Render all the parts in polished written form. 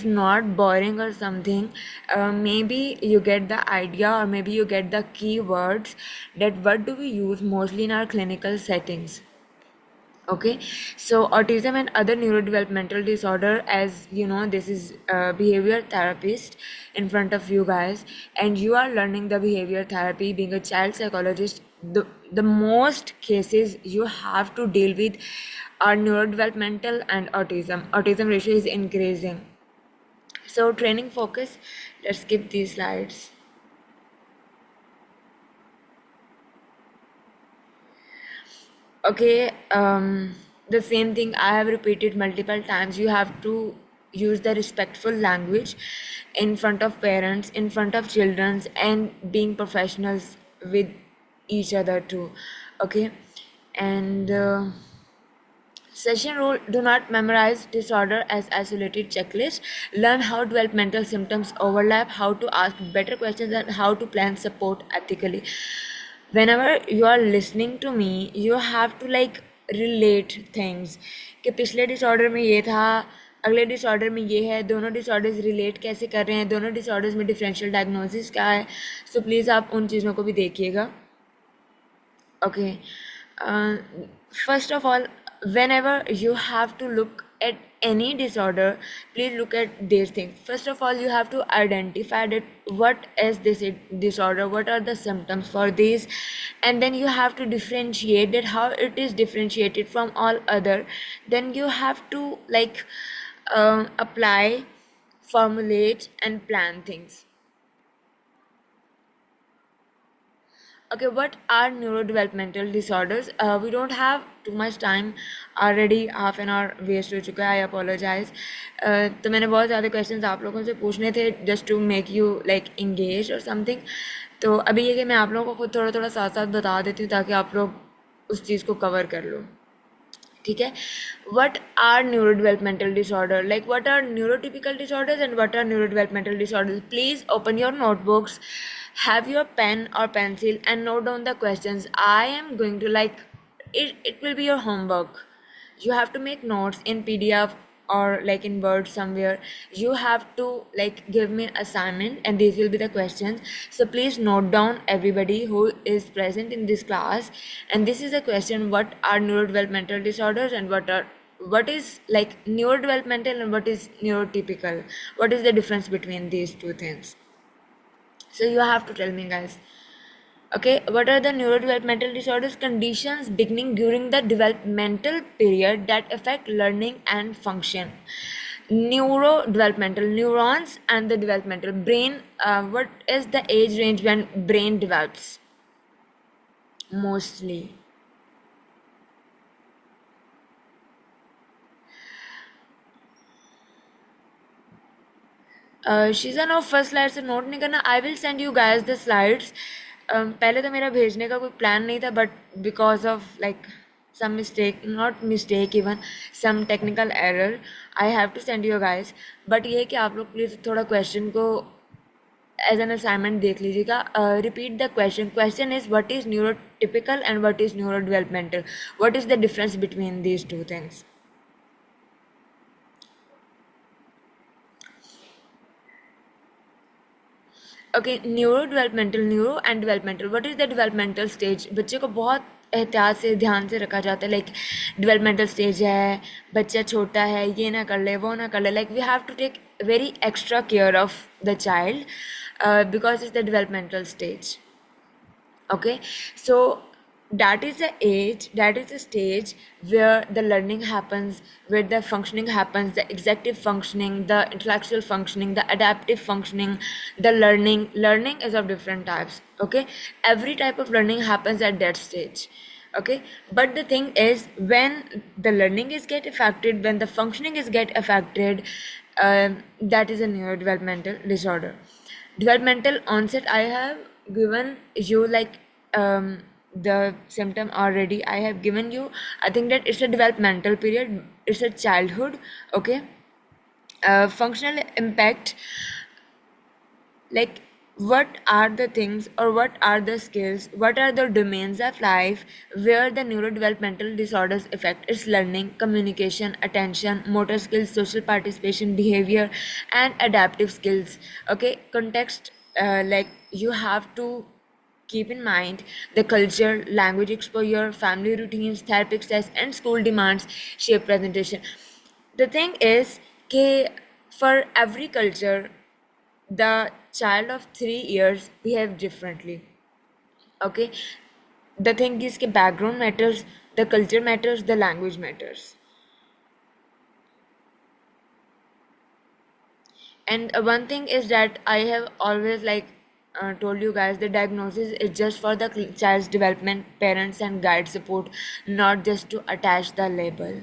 it's not boring or something. Maybe you get the idea, or maybe you get the keywords that what do we use mostly in our clinical settings. Okay, so autism and other neurodevelopmental disorder, as you know, this is a behavior therapist in front of you guys, and you are learning the behavior therapy. Being a child psychologist, the most cases you have to deal with are neurodevelopmental and autism. Autism ratio is increasing. So training focus, let's skip these slides. Okay, the same thing I have repeated multiple times. You have to use the respectful language in front of parents, in front of children, and being professionals with each other too. Okay, and session rule: do not memorize disorder as isolated checklist. Learn how developmental symptoms overlap, how to ask better questions, and how to plan support ethically. Whenever you are listening to me, you have to like relate things कि पिछले disorder में ये था, अगले disorder में ये है, दोनों डिसऑर्डर्स रिलेट कैसे कर रहे हैं, दोनों डिसऑर्डर्स में डिफरेंशियल डायग्नोसिस क्या है. सो प्लीज़ आप उन चीज़ों को भी देखिएगा. Okay, first of all, whenever you have to look at any disorder, please look at these things. First of all, you have to identify that what is this disorder, what are the symptoms for this, and then you have to differentiate that how it is differentiated from all other. Then you have to like apply, formulate, and plan things. Okay, what are neurodevelopmental disorders? We don't have too much time. Already half an hour waste हो चुका है. I apologize. तो मैंने बहुत ज़्यादा questions आप लोगों से पूछने थे just to make you like engage or something. तो अभी ये कि मैं आप लोगों को खुद थोड़ा थोड़ा साथ साथ बता देती हूँ ताकि आप लोग उस चीज़ को cover कर लो. ठीक है. What are neurodevelopmental disorder? Like what are neurotypical disorders and what are neurodevelopmental disorders? Please open your notebooks, have your pen or pencil and note down the questions. I am going to like it will be your homework. You have to make notes in PDF or like in Word somewhere. You have to like give me assignment and these will be the questions. So please note down everybody who is present in this class. And this is a question: what are neurodevelopmental disorders and what is like neurodevelopmental and what is neurotypical? What is the difference between these two things? So you have to tell me, guys. Okay, what are the neurodevelopmental disorders? Conditions beginning during the developmental period that affect learning and function. Neurodevelopmental, neurons and the developmental brain. What is the age range when brain develops? Mostly. शीज़ा no first slide से note नहीं करना. I will send you guys the slides. पहले तो मेरा भेजने का कोई प्लान नहीं था, but because of like some mistake, not mistake even, some technical error, I have to send you guys. but ये कि आप लोग प्लीज़ थोड़ा क्वेश्चन को एज एन असाइनमेंट देख लीजिएगा. Repeat the question. Question is what is neurotypical and what is neurodevelopmental. What is the difference between these two things. Okay, neuro developmental, neuro and developmental. What is the developmental stage? बच्चे को बहुत एहतियात से ध्यान से रखा जाता है. लाइक डेवलपमेंटल स्टेज है, बच्चा छोटा है, ये ना कर ले, वो ना कर ले. Like we have to take very extra care of the child because it's the developmental stage. Okay, so that is the age, that is the stage where the learning happens, where the functioning happens, the executive functioning, the intellectual functioning, the adaptive functioning, the learning is of different types. Okay, every type of learning happens at that stage. Okay, but the thing is, when the learning is get affected, when the functioning is get affected, that is a neurodevelopmental disorder. Developmental onset, I have given you like the symptom already. I have given you, I think that it's a developmental period, it's a childhood. Okay, functional impact, like what are the things or what are the skills, what are the domains of life where the neurodevelopmental disorders affect its learning, communication, attention, motor skills, social participation, behavior, and adaptive skills. Okay, context, like you have to keep in mind the culture, language exposure, family routines, therapy access, and school demands shape presentation. The thing is, for every culture, the child of 3 years behave differently. Okay, the thing is, background matters, the culture matters, the language matters. And one thing is that I have always told you guys, the diagnosis is just for the child's development, parents and guide support, not just to attach the label.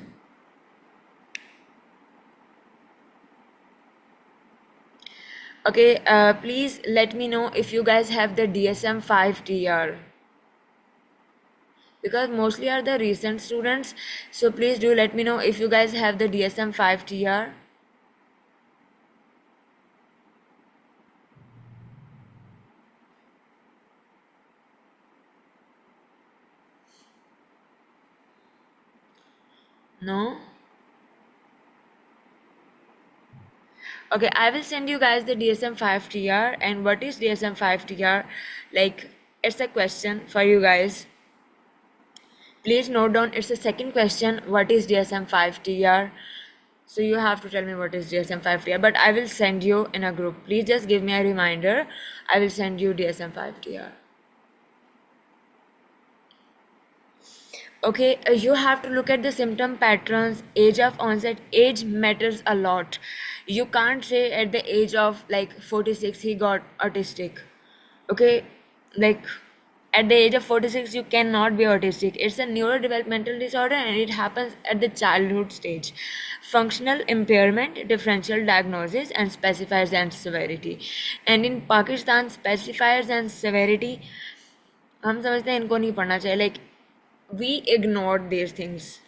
Okay, please let me know if you guys have the DSM-5 TR, because mostly are the recent students. So please do let me know if you guys have the DSM-5 TR. No? Okay, I will send you guys the DSM-5 TR. And what is DSM-5 TR? Like, it's a question for you guys. Please note down, it's the second question. What is DSM-5 TR? So you have to tell me what is DSM-5 TR. But I will send you in a group. Please just give me a reminder. I will send you DSM-5 TR. Okay, you have to look at the symptom patterns, age of onset. Age matters a lot. You can't say at the age of like 46 he got autistic. Okay, like at the age of 46 you cannot be autistic. It's a neurodevelopmental disorder and it happens at the childhood stage. Functional impairment, differential diagnosis, and specifiers and severity. And in Pakistan, specifiers and severity हम समझते हैं इनको नहीं पढ़ना चाहिए. Like, we ignored these things,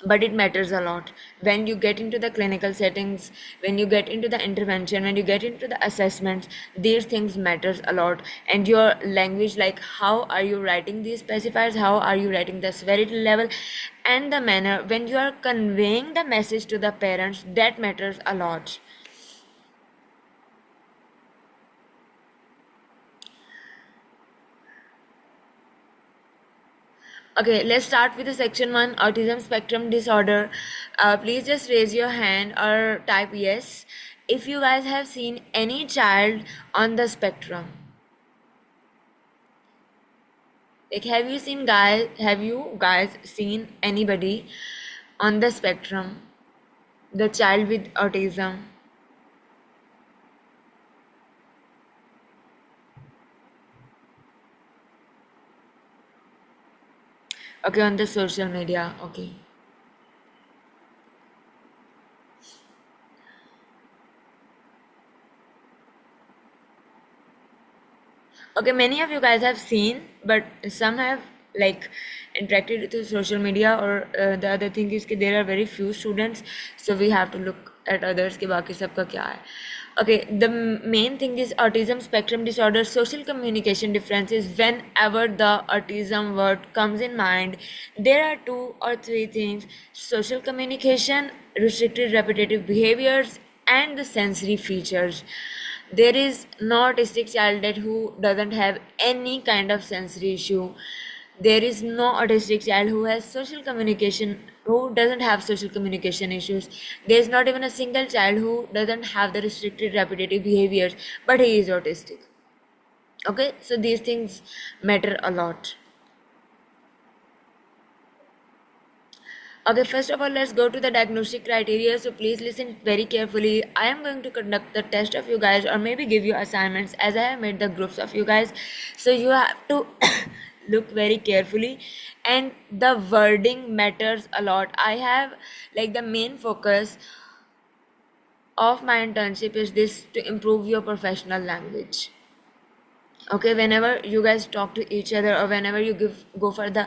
but it matters a lot when you get into the clinical settings, when you get into the intervention, when you get into the assessments. These things matters a lot. And your language, like how are you writing these specifiers, how are you writing the severity level, and the manner when you are conveying the message to the parents, that matters a lot. Okay, let's start with the section 1, autism spectrum disorder. Please just raise your hand or type yes if you guys have seen any child on the spectrum. Like, have you guys seen anybody on the spectrum, the child with autism? Okay, on the social media. Okay. Okay, many of you guys have seen, but some have like interacted with social media. Or the other thing is that there are very few students, so we have to look at others कि बाकी सबका क्या है. Okay, the main thing is autism spectrum disorder, social communication differences. Whenever the autism word comes in mind, there are 2 or 3 things: social communication, restricted repetitive behaviors, and the sensory features. There is no autistic child that who doesn't have any kind of sensory issue. There is no autistic child who has social communication, who doesn't have social communication issues. There's not even a single child who doesn't have the restricted repetitive behaviors, but he is autistic. Okay, so these things matter a lot. Okay, first of all, let's go to the diagnostic criteria. So please listen very carefully. I am going to conduct the test of you guys, or maybe give you assignments, as I have made the groups of you guys. So you have to look very carefully, and the wording matters a lot. I have like the main focus of my internship is this: to improve your professional language. Okay, whenever you guys talk to each other, or whenever you go for the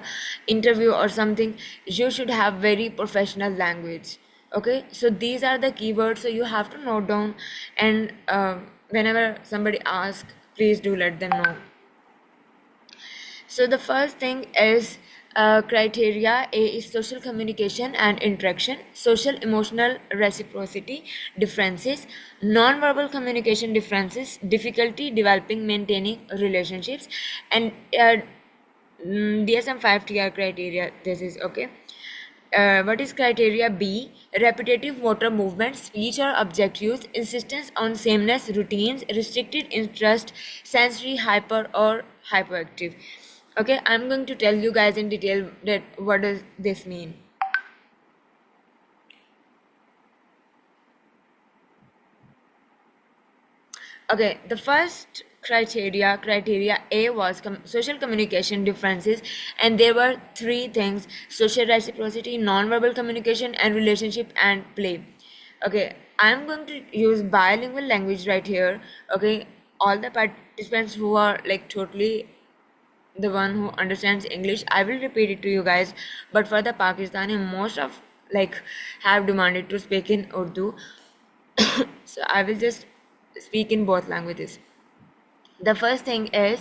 interview or something, you should have very professional language. Okay, so these are the keywords, so you have to note down. And whenever somebody asks please do let them know. So the first thing is criteria A is social communication and interaction, social emotional reciprocity differences, non-verbal communication differences, difficulty developing maintaining relationships, and DSM-5 TR criteria. This is okay. What is criteria B? Repetitive motor movement, speech or object use, insistence on sameness, routines, restricted interest, sensory hyper or hyperactive. Okay, I'm going to tell you guys in detail that what does this mean. Okay, the first criteria A was social communication differences, and there were three things: social reciprocity, non-verbal communication, and relationship and play. Okay, I'm going to use bilingual language right here. Okay, all the participants who are like totally the one who understands English, I will repeat it to you guys. But for the Pakistani, most of like have demanded to speak in Urdu, so I will just speak in both languages. The first thing is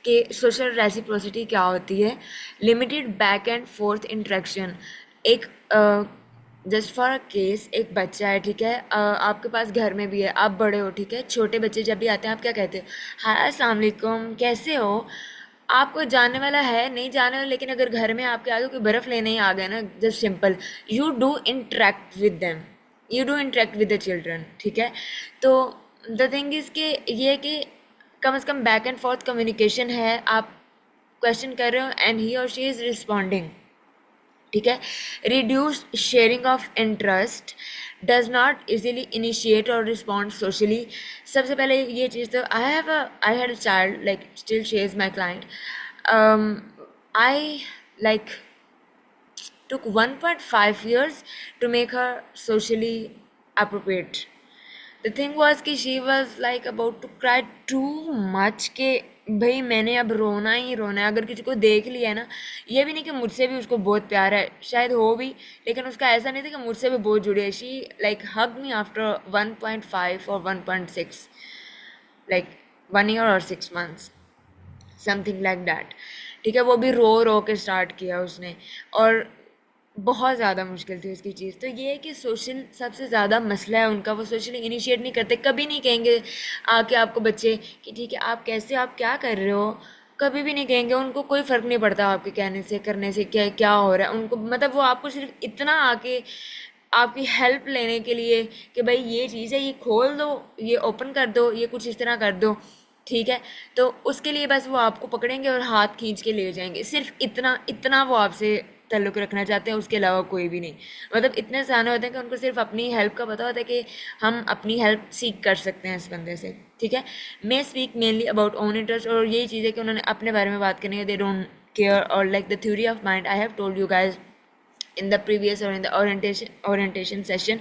कि social reciprocity क्या होती है. Limited back and fourth interaction. एक just for a case, एक बच्चा है, ठीक है, आपके पास घर में भी है, आप बड़े हो, ठीक है, छोटे बच्चे जब भी आते हैं आप क्या कहते हो? हाय अस्सलाम वालेकुम, कैसे हो? आपको जानने वाला है नहीं जानने वाला, लेकिन अगर घर में आपके आगे कोई बर्फ़ लेने ही आ गया ना, just simple, you do interact with them, you do interact with the children, ठीक है. तो द थिंग इज़ कि ये कि कम से come back and fourth communication है, आप क्वेश्चन कर रहे हो एंड ही और शी इज़ रिस्पॉन्डिंग, ठीक है. Reduce sharing of interest, does not easily initiate और रिस्पॉन्ड सोशली. सबसे पहले ये चीज़, तो I had a child, like still she is my client. I like took 1.5 years to make her socially appropriate. The thing was कि she was like about to cry too much कि भाई मैंने अब रोना ही रोना है. अगर किसी को देख लिया है ना, ये भी नहीं कि मुझसे भी उसको बहुत प्यार है, शायद हो भी, लेकिन उसका ऐसा नहीं था कि मुझसे भी बहुत जुड़ी है. She like hug me after 1.5 और 1.6, लाइक 1 year और 6 months, समथिंग लाइक दैट, ठीक है. वो भी रो रो के स्टार्ट किया उसने, और बहुत ज़्यादा मुश्किल थी उसकी चीज़. तो ये है कि सोशल सबसे ज़्यादा मसला है उनका, वो सोशली इनिशिएट नहीं करते. कभी नहीं कहेंगे आके आपको बच्चे कि ठीक है आप कैसे, आप क्या कर रहे हो, कभी भी नहीं कहेंगे. उनको कोई फ़र्क नहीं पड़ता आपके कहने से करने से क्या क्या हो रहा है उनको. मतलब वो आपको सिर्फ इतना आके आपकी हेल्प लेने के लिए कि भाई ये चीज़ है, ये खोल दो, ये ओपन कर दो, ये कुछ इस तरह कर दो, ठीक है. तो उसके लिए बस वो आपको पकड़ेंगे और हाथ खींच के ले जाएंगे. सिर्फ इतना इतना वो आपसे ताल्लुक़ रखना चाहते हैं, उसके अलावा कोई भी नहीं. मतलब इतने सारे होते हैं कि उनको सिर्फ अपनी हेल्प का पता होता है कि हम अपनी हेल्प सीख कर सकते हैं इस बंदे से, ठीक है. मे speak mainly about own interest, और यही चीज़ है कि उन्होंने अपने बारे में बात करनी है. दे डोंट केयर, और like the theory of mind I have told you guys in the previous और इन द ओरिएंटेशन सेशन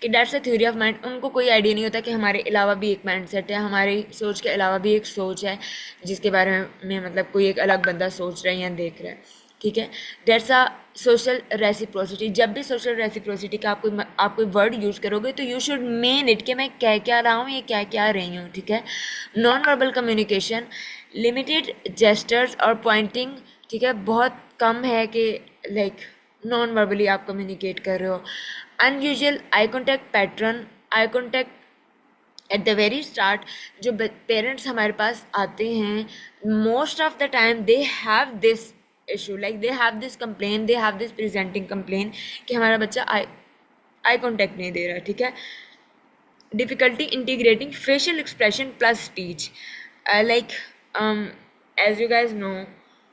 कि that's a theory of mind. उनको कोई आइडिया नहीं होता कि हमारे अलावा भी एक माइंड सेट है, हमारी सोच के अलावा भी एक सोच है जिसके बारे में मतलब कोई एक अलग बंदा सोच रहा है या देख रहा है, ठीक है. That's a social reciprocity. जब भी सोशल रेसिप्रोसिटी का आप कोई वर्ड यूज़ करोगे तो यू शुड मेन इट कि मैं क्या क्या रहा हूँ, ये क्या क्या रही हूँ, ठीक है. Non verbal communication, limited gestures और पॉइंटिंग, ठीक है, बहुत कम है कि लाइक नॉन वर्बली आप कम्युनिकेट कर रहे हो. Unusual eye contact pattern, eye contact at the very start. जो पेरेंट्स हमारे पास आते हैं, most of the time they have this issue, like they have this complain, they have this presenting complain कि हमारा बच्चा आई कॉन्टैक्ट नहीं दे रहा, ठीक है. Difficulty integrating facial expression plus speech, like as you guys know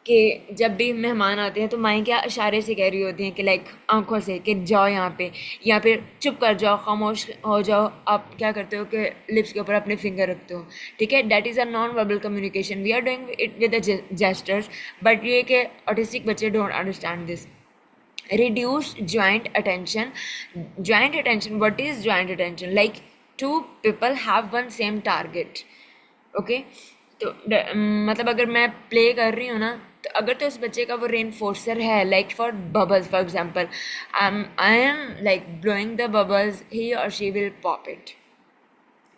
कि जब भी मेहमान आते हैं तो माएँ क्या इशारे से कह रही होती हैं कि लाइक आंखों से कि जाओ यहाँ पे, या फिर चुप कर जाओ, खामोश हो जाओ. आप क्या करते हो कि लिप्स के ऊपर अपने फिंगर रखते हो, ठीक है. That is a non verbal communication. We are doing it with the gestures, but ये कि ऑटिस्टिक बच्चे don't understand this. reduced joint attention. Joint attention, what is joint attention? Like two people have one same target, okay. तो मतलब अगर मैं play कर रही हूँ ना, तो अगर तो उस बच्चे का वो रेनफोर्सर है, like for bubbles for example, I am like blowing the bubbles, he और शी विल पॉप इट,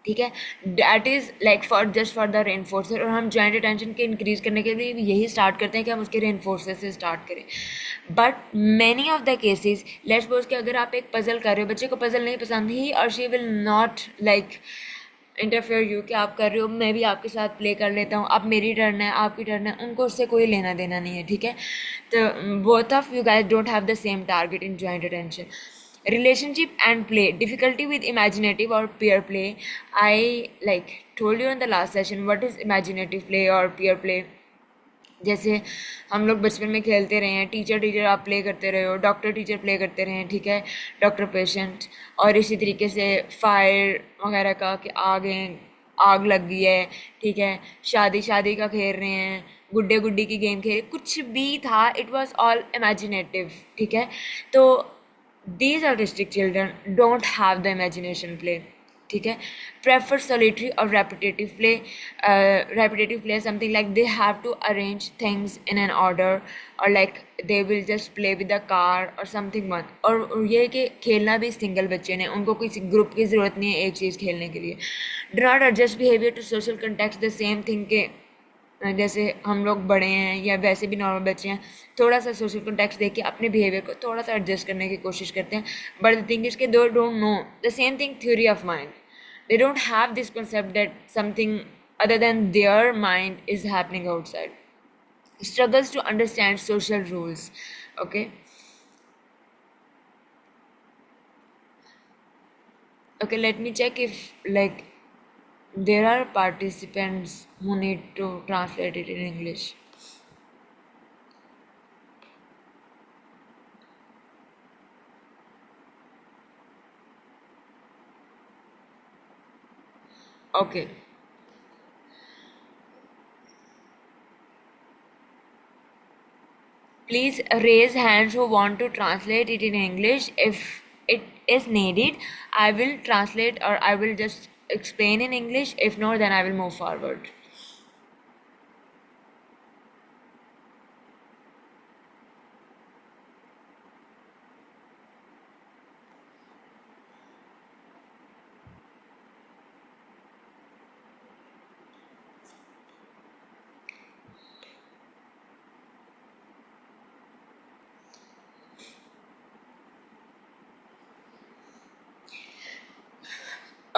ठीक है, that is like for just for the reinforcer. और हम जॉइंट अटेंशन के इंक्रीज़ करने के लिए भी यही स्टार्ट करते हैं कि हम उसके रेनफोर्सर से स्टार्ट करें। But many of the cases, let's suppose कि अगर आप एक पजल कर रहे हो, बच्चे को पजल नहीं पसंद, ही और she will not like interfere you कि आप कर रहे हो, मैं भी आपके साथ प्ले कर लेता हूँ, अब मेरी टर्न है, आपकी टर्न है, उनको उससे कोई लेना देना नहीं है, ठीक है। तो both of you guys don't have the same target in joint attention. Relationship and play, difficulty with imaginative or peer play. I like told you in the last session what is imaginative play or peer play. जैसे हम लोग बचपन में खेलते रहे हैं, teacher teacher आप play करते रहे हो, डॉक्टर टीचर प्ले करते रहे हैं, ठीक है, डॉक्टर पेशेंट। और इसी तरीके से फायर वगैरह का कि आग लग गई है, ठीक है, शादी शादी का खेल रहे हैं, गुड्डे गुड्डी की गेम खेल, कुछ भी था, इट वॉज ऑल इमेजिनेटिव, ठीक है। तो these autistic children don't have the imagination play, ठीक है। prefer solitary or repetitive play. Repetitive play is something like they have to arrange things in an order, or like they will just play with the car or something one. और ये कि खेलना भी single बच्चे ने, उनको किसी group की ज़रूरत नहीं है एक चीज़ खेलने के लिए। do not adjust behavior to social context, the same thing के जैसे हम लोग बड़े हैं या वैसे भी नॉर्मल बच्चे हैं, थोड़ा सा सोशल कॉन्टेक्स्ट देख के अपने बिहेवियर को थोड़ा सा एडजस्ट करने की कोशिश करते हैं। बट द थिंग इज के दो don't know the same thing theory of mind, they don't have this concept that something other than their mind is happening outside. Struggles to understand social rules. Okay, let me check if like there are participants who need to translate it in English. Okay. Please raise hands who want to translate it in English. If it is needed, I will translate or I will just explain in English. If not, then I will move forward.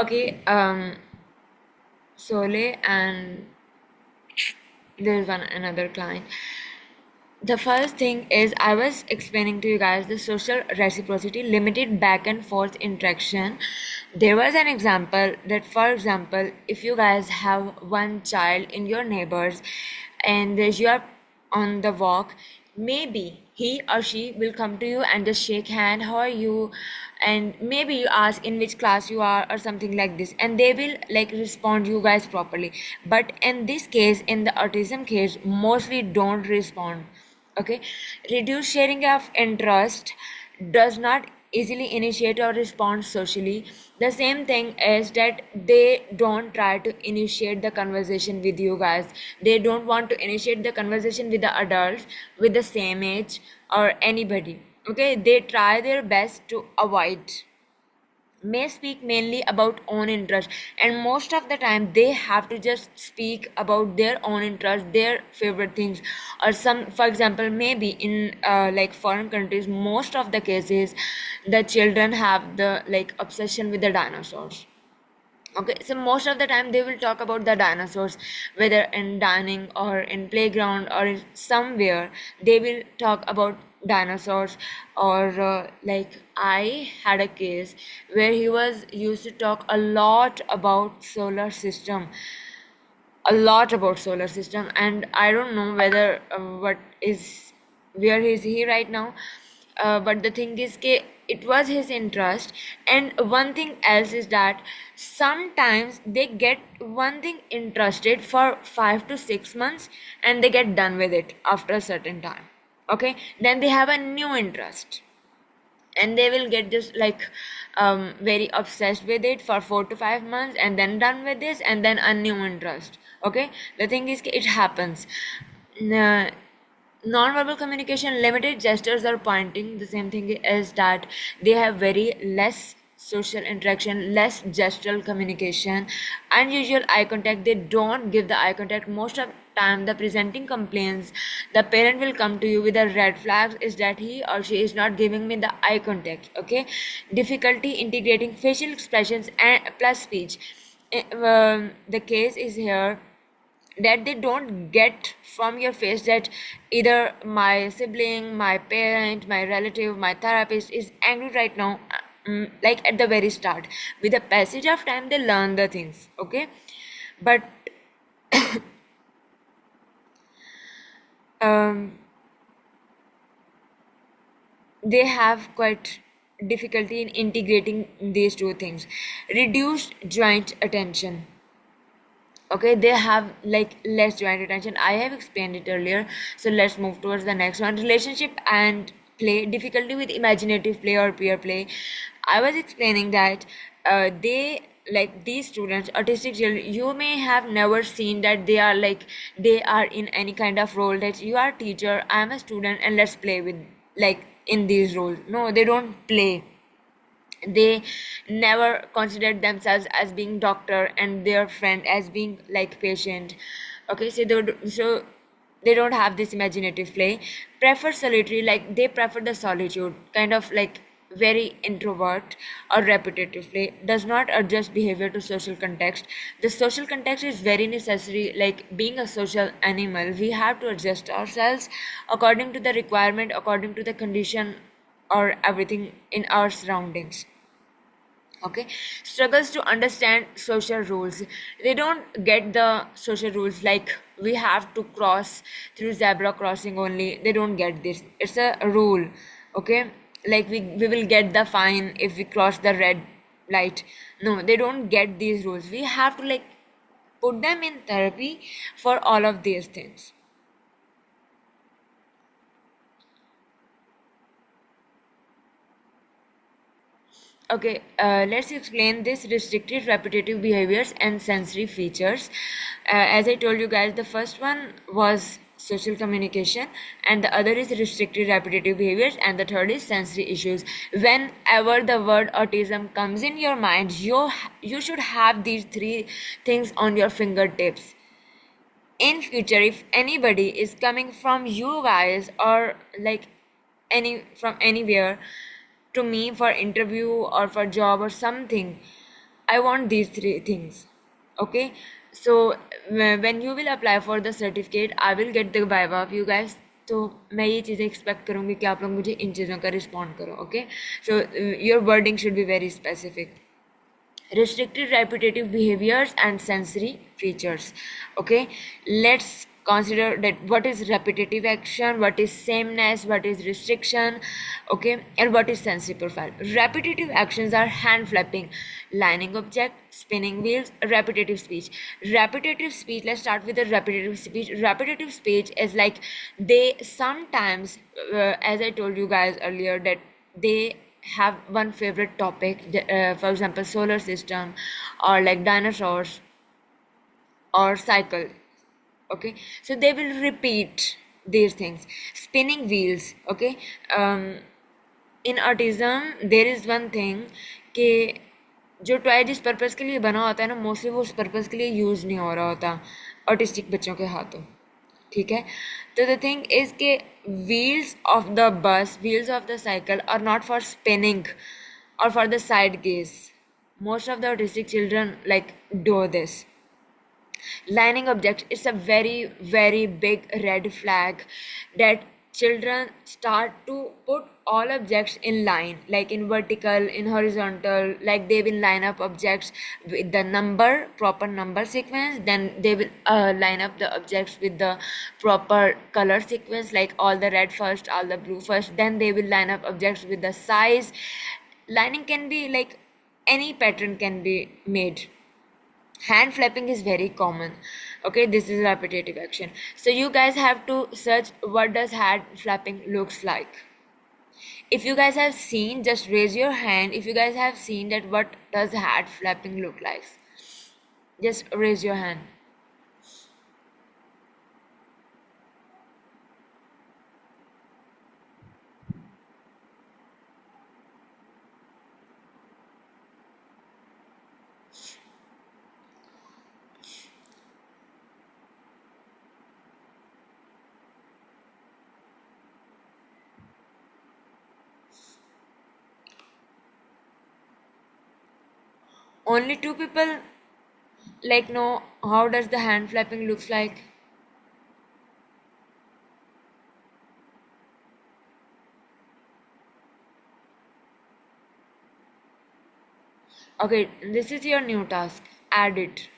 Okay, Sole and there's another client. The first thing is I was explaining to you guys the social reciprocity, limited back and forth interaction. There was an example that, for example, if you guys have one child in your neighbors and you are on the walk, maybe he or she will come to you and just shake hand, how are you, and maybe you ask in which class you are or something like this, and they will like respond you guys properly. But in this case, in the autism case, mostly don't respond. Okay, reduced sharing of interest, does not easily initiate or respond socially. The same thing is that they don't try to initiate the conversation with you guys, they don't want to initiate the conversation with the adults with the same age or anybody. Okay, they try their best to avoid, may speak mainly about own interest, and most of the time they have to just speak about their own interest, their favorite things, or some, for example, maybe in like foreign countries, most of the cases the children have the like obsession with the dinosaurs. Okay, so most of the time they will talk about the dinosaurs, whether in dining or in playground or in somewhere, they will talk about dinosaurs. Or like I had a case where he was used to talk a lot about solar system, and I don't know whether what is, where is he right now. But the thing is ke it was his interest. And one thing else is that sometimes they get one thing interested for 5 to 6 months and they get done with it after a certain time. Okay, then they have a new interest and they will get just like very obsessed with it for 4 to 5 months and then done with this and then a new interest. Okay, the thing is it happens. Non-verbal communication, limited gestures or pointing, the same thing is that they have very less social interaction, less gestural communication, unusual eye contact. They don't give the eye contact. Most of the time, the presenting complaints, the parent will come to you with a red flag is that he or she is not giving me the eye contact. Okay, difficulty integrating facial expressions and plus speech. The case is here that they don't get from your face that either my sibling, my parent, my relative, my therapist is angry right now. Like at the very start, with the passage of time they learn the things. Okay, but um, they have quite difficulty in integrating these two things. Reduced joint attention. Okay, they have like less joint attention. I have explained it earlier, so let's move towards the next one. Relationship and play. Difficulty with imaginative play or peer play. I was explaining that they, like these students, autistic children, you may have never seen that they are like they are in any kind of role that you are teacher, I am a student, and let's play with, like in these roles. No, they don't play. They never considered themselves as being doctor and their friend as being like patient. Okay, so they don't have this imaginative play. Prefer solitary, like they prefer the solitude, kind of like very introvert or repetitive play. Does not adjust behavior to social context. The social context is very necessary. Like being a social animal, we have to adjust ourselves according to the requirement, according to the condition or everything in our surroundings. Okay, struggles to understand social rules. They don't get the social rules, like we have to cross through zebra crossing only. They don't get this, it's a rule. Okay, like we will get the fine if we cross the red light. No, they don't get these rules. We have to like put them in therapy for all of these things. Okay, let's explain this restricted repetitive behaviors and sensory features. As I told you guys, the first one was social communication, and the other is restricted repetitive behaviors, and the third is sensory issues. Whenever the word autism comes in your mind, you should have these three things on your fingertips. In future, if anybody is coming from you guys or like any from anywhere to me for interview or for job or something, I want these three things. Okay, so when you will apply for the certificate, I will get the viva of you guys. तो मैं ये चीज़ें expect करूँगी कि आप लोग मुझे इन चीज़ों का रिस्पॉन्ड करो. Okay, so your wording should be very specific. Restricted repetitive behaviors and sensory features. Okay, let's consider that what is repetitive action, what is sameness, what is restriction. Okay, and what is sensory profile. Repetitive actions are hand flapping, lining object, spinning wheels, repetitive speech. Repetitive speech, let's start with the repetitive speech. Repetitive speech is like they sometimes, as I told you guys earlier, that they have one favorite topic, for example solar system or like dinosaurs or cycle. Okay, so they will repeat these things. Spinning wheels. Okay, in autism there is one thing कि जो toy जिस purpose के लिए बना होता है ना, mostly वो उस पर्पज़ के लिए यूज़ नहीं हो रहा होता ऑटिस्टिक बच्चों के हाथों. ठीक है, तो द थिंग इज के wheels of the bus, wheels of the cycle are not for spinning or for the side gaze. Most of the autistic children like do this. Lining objects is a very big red flag that children start to put all objects in line, like in vertical, in horizontal, like they will line up objects with the proper number sequence. Then they will line up the objects with the proper color sequence, like all the red first, all the blue first. Then they will line up objects with the size. Lining can be like any pattern can be made. Hand flapping is very common. Okay, this is repetitive action. So you guys have to search what does hand flapping looks like. If you guys have seen, just raise your hand if you guys have seen that what does hand flapping look like. Just raise your hand. only two people like know how does the hand flapping looks like? Okay, this is your new task. Add it.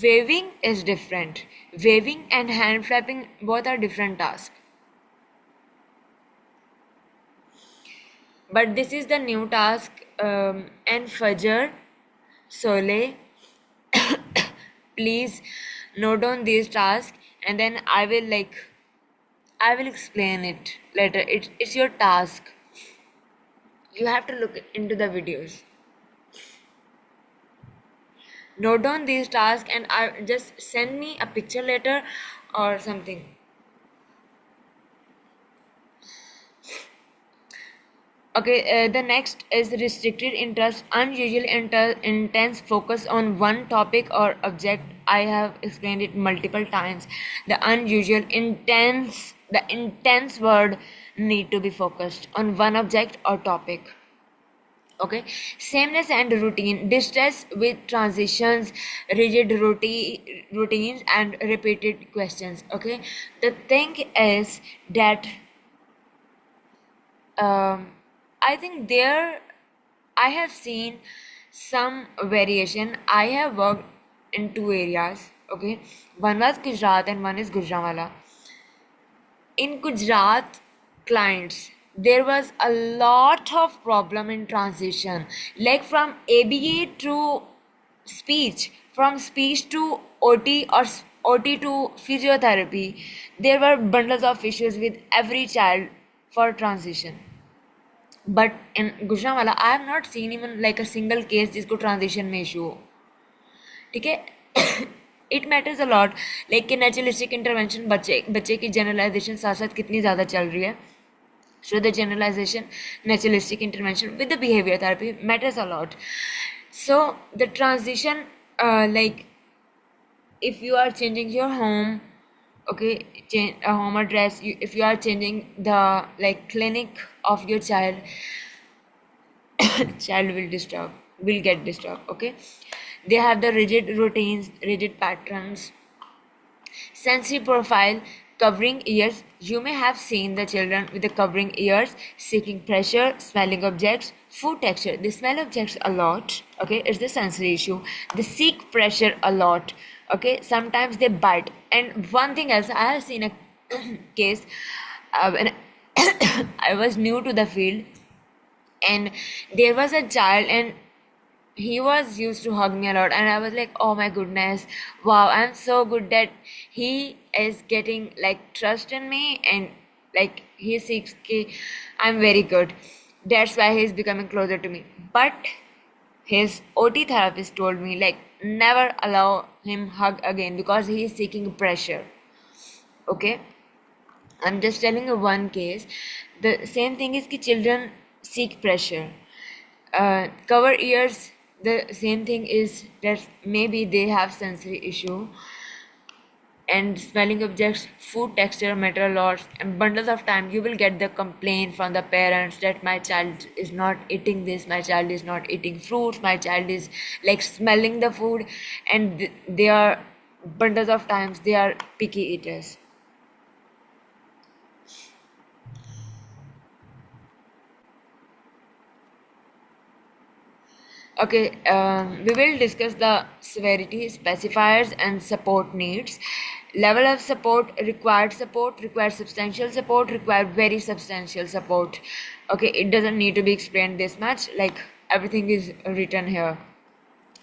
Waving is different. Waving and hand flapping both are different tasks. But this is the new task. And Fajr, Soleil, please note down these tasks, and then I will explain it later. It's your task. You have to look into the videos. Note down these tasks and I just send me a picture later or something. Okay, the next is restricted interest, unusual intense focus on one topic or object. I have explained it multiple times. The intense word need to be focused on one object or topic. Okay, sameness and routine, distress with transitions, rigid routines and repeated questions. Okay, the thing is that um, I think there I have seen some variation. I have worked in two areas. Okay, one was Gujarat and one is Gujranwala. In Gujarat clients, there was a lot of problem in transition, like from ABA to speech, from speech to OT or OT to physiotherapy. There were bundles of issues with every child for transition. But in Gujranwala, I have not seen even like a single case जिसको transition में issue हो. ठीक है. It matters a lot like कि naturalistic intervention बच्चे की generalisation साथ साथ कितनी ज़्यादा चल रही है. So the generalization, naturalistic intervention with the behavior therapy matters a lot. So the transition, like if you are changing your home, okay, change a home address. If you are changing the like clinic of your child, child will get disturbed. Okay, they have the rigid routines, rigid patterns. Sensory profile, covering ears. You may have seen the children with the covering ears, seeking pressure, smelling objects, food texture. They smell objects a lot. Okay, it's the sensory issue. They seek pressure a lot. Okay, sometimes they bite. And one thing else, I have seen a case when I was new to the field, and there was a child and he was used to hug me a lot, and I was like, oh my goodness, wow, I'm so good that he is getting like trust in me, and like he sees ki I'm very good, that's why he's becoming closer to me. But his OT therapist told me like never allow him hug again because he is seeking pressure. Okay, I'm just telling you one case. The same thing is ki children seek pressure. Cover ears, the same thing is that maybe they have sensory issue. And smelling objects, food texture matter a lot, and bundles of time you will get the complaint from the parents that my child is not eating this, my child is not eating fruits, my child is like smelling the food, and they are bundles of times they are picky eaters. Okay, we will discuss the severity, specifiers, and support needs. Level of support, required substantial support, required very substantial support. Okay, it doesn't need to be explained this much, like everything is written here.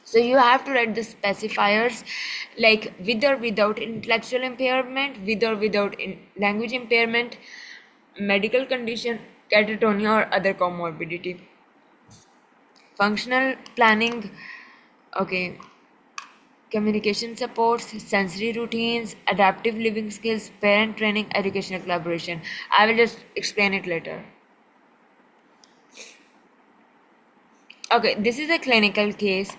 So you have to write the specifiers, like with or without intellectual impairment, with or without language impairment, medical condition, catatonia, or other comorbidity. Functional planning, okay, communication supports, sensory routines, adaptive living skills, parent training, educational collaboration. I will just explain it later. Okay, this is a clinical case,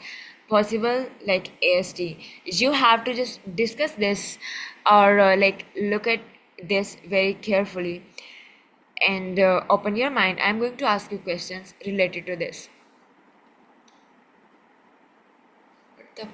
possible like ASD. You have to just discuss this, or like look at this very carefully, and open your mind. I'm going to ask you questions related to this. What the